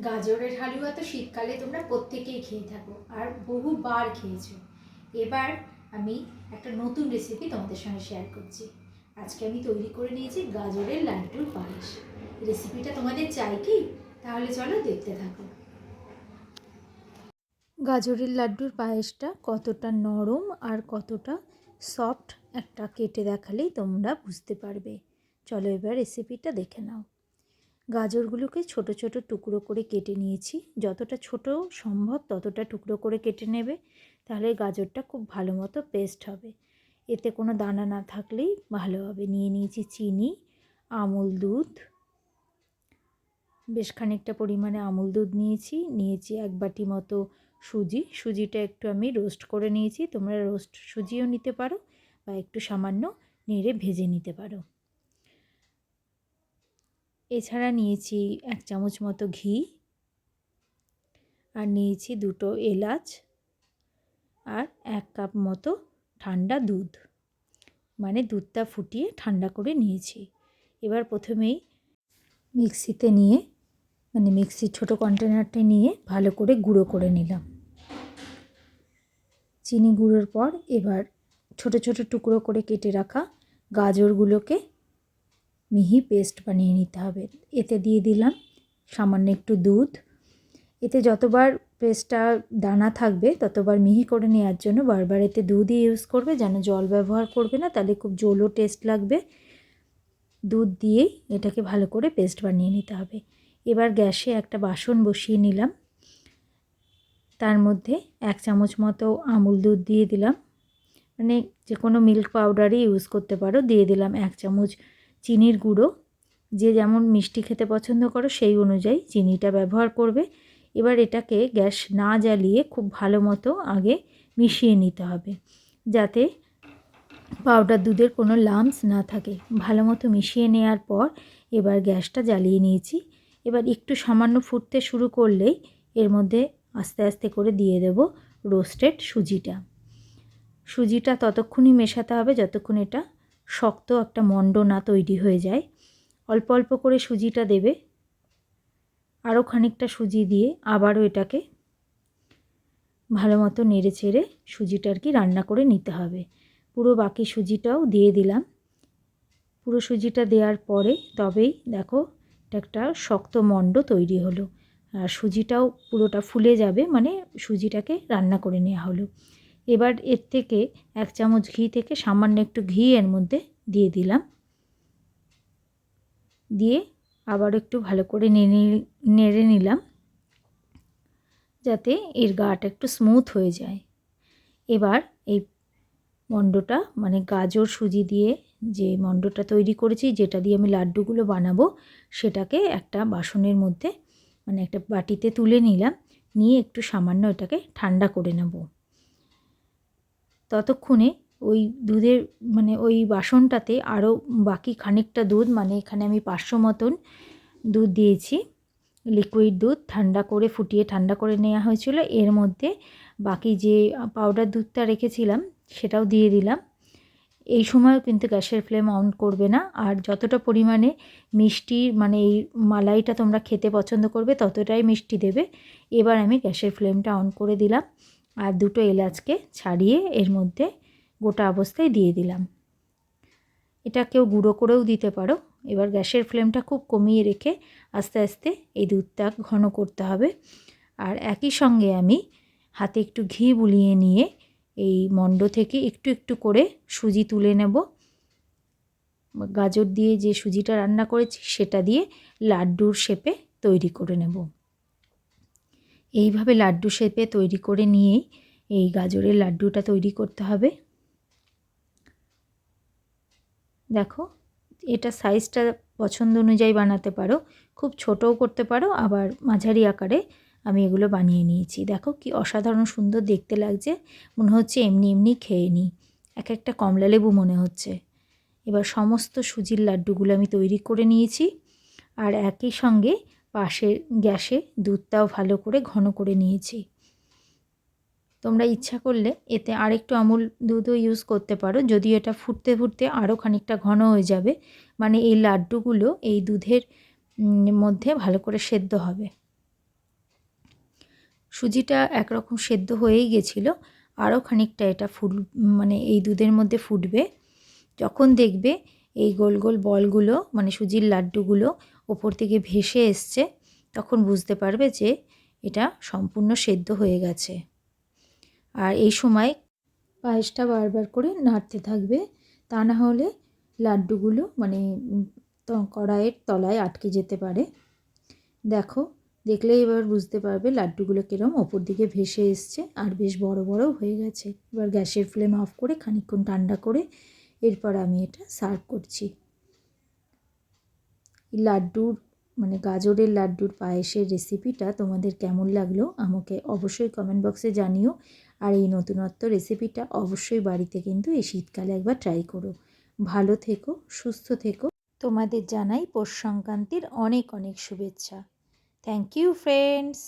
গাজরের হালুয়া তো শীতকালে তোমরা প্রত্যেকেই খেয়ে থাকো আর বহুবার খেয়েছো। এবার আমি একটা নতুন রেসিপি তোমাদের সঙ্গে শেয়ার করছি। আজকে আমি তৈরি করে নিয়েছি গাজরের লাড্ডুর পায়েস। রেসিপিটা তোমাদের চাই কি? তাহলে চলো দেখতে থাকো। গাজরের লাড্ডুর পায়েসটা কতটা নরম আর কতটা সফট একটা কেটে দেখালেই তোমরা বুঝতে পারবে। চলো এবার রেসিপিটা দেখে নাও। গাজরগুলোকে ছোট ছোট টুকরো করে কেটে নিয়েছি। যতটা ছোট সম্ভব ততটা টুকরো করে কেটে নেবে, তাহলে গাজরটা খুব ভালো মতো পেস্ট হবে। এতে কোনো দানা না থাকলেই ভালো হবে। নিয়ে নিয়েছি চিনি, আমুল দুধ, বেশ খানিকটা পরিমাণে আমুল দুধ নিয়েছি 1 বাটি মতো সুজিটা একটু আমি রোস্ট করে নিয়েছি। তোমরা রোস্ট সুজিও নিতে পারো বা একটু সামান্য নেড়ে ভেজে নিতে পারো। এছাড়া নিয়েছি 1 চামচ মতো ঘি, আর নিয়েছি 2টো এলাচ, আর 1 কাপ মতো ঠান্ডা দুধ, মানে দুধটা ফুটিয়ে ঠান্ডা করে নিয়েছি। এবার প্রথমেই মিক্সিতে নিয়ে, মানে মিক্সির ছোটো কন্টেনারটা নিয়ে ভালো করে গুঁড়ো করে নিলাম। চিনি গুঁড়োর পর এবার ছোট ছোট টুকরো করে কেটে রাখা গাজরগুলোকে মিহি পেস্ট বানিয়ে নিতে হবে। এতে দিয়ে দিলাম সামান্য একটু দুধ। এতে যতবার পেস্টটা দানা থাকবে ততবার মিহি করে নেওয়ার জন্য বারবার এতে দুধই ইউজ করবে, যেন জল ব্যবহার করবে না, তাহলে খুব জলো টেস্ট লাগবে। দুধ দিয়েই এটাকে ভালো করে পেস্ট বানিয়ে নিতে হবে। এবার গ্যাসে একটা বাসন বসিয়ে নিলাম, তার মধ্যে 1 চামচ মতো আমুল দুধ দিয়ে দিলাম, মানে যে কোনো মিল্ক পাউডারই ইউজ করতে পারো। দিয়ে দিলাম 1 চামচ চিনির গুঁড়ো। যে যেমন মিষ্টি খেতে পছন্দ করো সেই অনুযায়ী চিনিটা ব্যবহার করবে। এবার এটাকে গ্যাস না জ্বালিয়ে খুব ভালো মতো আগে মিশিয়ে নিতে হবে, যাতে পাউডার দুধের কোনো লাম্পস না থাকে। ভালো মতো মিশিয়ে নেওয়ার পর এবার গ্যাসটা জ্বালিয়ে নিয়েছি। এবার একটু সামান্য ফুটতে শুরু করলেই এর মধ্যে আস্তে আস্তে করে দিয়ে দেব রোস্টেড সুজিটা ততক্ষণই মেশাতে হবে যতক্ষণ এটা শক্ত একটা মণ্ড না তৈরি হয়ে যায়। অল্প অল্প করে সুজিটা দেবে, আরও খানিকটা সুজি দিয়ে আবারও এটাকে ভালো মতো নেড়ে চেড়ে সুজিটা আর কি রান্না করে নিতে হবে। পুরো বাকি সুজিটাও দিয়ে দিলাম। পুরো সুজিটা দেওয়ার পরে তবেই দেখো এটা একটা শক্ত মণ্ড তৈরি হলো, আর সুজিটাও পুরোটা ফুলে যাবে, মানে সুজিটাকে রান্না করে নেওয়া হলো। এবার এর থেকে 1 চামচ ঘি থেকে সামান্য একটু ঘি এর মধ্যে দিয়ে দিলাম। দিয়ে আবার একটু ভালো করে নেড়ে নিলাম, যাতে এর গাটা একটু স্মুথ হয়ে যায়। এবার এই মণ্ডটা, মানে গাজর সুজি দিয়ে যে মণ্ডটা তৈরি করেছি, যেটা দিয়ে আমি লাড্ডুগুলো বানাবো, সেটাকে একটা বাসনের মধ্যে, মানে একটা বাটিতে তুলে নিলাম। নিয়ে একটু সামান্য এটাকে ঠান্ডা করে নেব। ততক্ষণে ওই দুধের, মানে ওই বাসনটাতে আরও বাকি খানিকটা দুধ, মানে এখানে আমি 500 মতন দুধ দিয়েছি, লিকুইড দুধ, ঠান্ডা করে ফুটিয়ে ঠান্ডা করে নেওয়া হয়েছিল। এর মধ্যে বাকি যে পাউডার দুধটা রেখেছিলাম সেটাও দিয়ে দিলাম। এই সময়ও কিন্তু গ্যাসের ফ্লেম অন করবে না। আর যতটা পরিমাণে মিষ্টি, মানে এই মালাইটা তোমরা খেতে পছন্দ করবে ততটাই মিষ্টি দেবে। এবার আমি গ্যাসের ফ্লেমটা অন করে দিলাম, আর 2টো এলাচকে ছাড়িয়ে এর মধ্যে গোটা অবস্থায় দিয়ে দিলাম। এটা কেউ গুঁড়ো করেও দিতে পারো। এবার গ্যাসের ফ্লেমটা খুব কমিয়ে রেখে আস্তে আস্তে এই দুধটা ঘন করতে হবে। আর একই সঙ্গে আমি হাতে একটু ঘি বুলিয়ে নিয়ে এই মণ্ড থেকে একটু একটু করে সুজি তুলে নেব। গাজর দিয়ে যে সুজিটা রান্না করেছি সেটা দিয়ে লাড্ডুর শেপে তৈরি করে নেব। এইভাবে লাড্ডু শেপে তৈরি করে নিয়েই এই গাজরের লাড্ডুটা তৈরি করতে হবে। দেখো, এটা সাইজটা পছন্দ অনুযায়ী বানাতে পারো, খুব ছোটও করতে পারো, আবার মাঝারি আকারে আমি এগুলো বানিয়ে নিয়েছি। দেখো কি অসাধারণ সুন্দর দেখতে লাগছে, মনে হচ্ছে এমনি এমনি খেয়ে নিই, এক একটা কমলা লেবু মনে হচ্ছে। এবার সমস্ত সুজির লাড্ডুগুলো আমি তৈরি করে নিয়েছি, আর একই সঙ্গে পাশের গ্যাসে দুধটাও ভালো করে ঘন করে নিয়েছি। তোমরা ইচ্ছা করলে এতে আরেকটু আমুল দুধও ইউজ করতে পারো, যদিও এটা ফুটতে ফুটতে আরও খানিকটা ঘন হয়ে যাবে, মানে এই লাড্ডুগুলো এই দুধের মধ্যে ভালো করে সেদ্ধ হবে। সুজিটা একরকম সেদ্ধ হয়েই গেছিলো, আরও খানিকটা এটা মানে এই দুধের মধ্যে ফুটবে। যখন দেখবে এই গোল গোল বলগুলো মানে সুজির লাড্ডুগুলো ওপর থেকে ভেসে এসছে, তখন বুঝতে পারবে যে এটা সম্পূর্ণ সেদ্ধ হয়ে গেছে। আর এই সময় পায়েসটা বারবার করে নাড়তে থাকবে, তা না হলে লাড্ডুগুলো মানে কড়াইয়ের তলায় আটকে যেতে পারে। দেখো, দেখলেই এবার বুঝতে পারবে লাড্ডুগুলো কীরকম ওপর দিকে ভেসে এসছে আর বেশ বড় বড়ও হয়ে গেছে। এবার গ্যাসের ফ্লেম অফ করে খানিকক্ষণ ঠান্ডা করে এরপর আমি এটা সার্ভ করছি। লাড্ডুর মানে গাজরের লাড্ডুর পায়েসের রেসিপিটা তোমাদের কেমন লাগলো আমাকে অবশ্যই কমেন্ট বক্সে জানিও। আর এই নতুনত্ব রেসিপিটা অবশ্যই বাড়িতে কিন্তু এই শীতকালে একবার ট্রাই করো। ভালো থেকো, সুস্থ থেকো। তোমাদের জানাই পৌষ সংক্রান্তির অনেক অনেক শুভেচ্ছা। Thank you friends.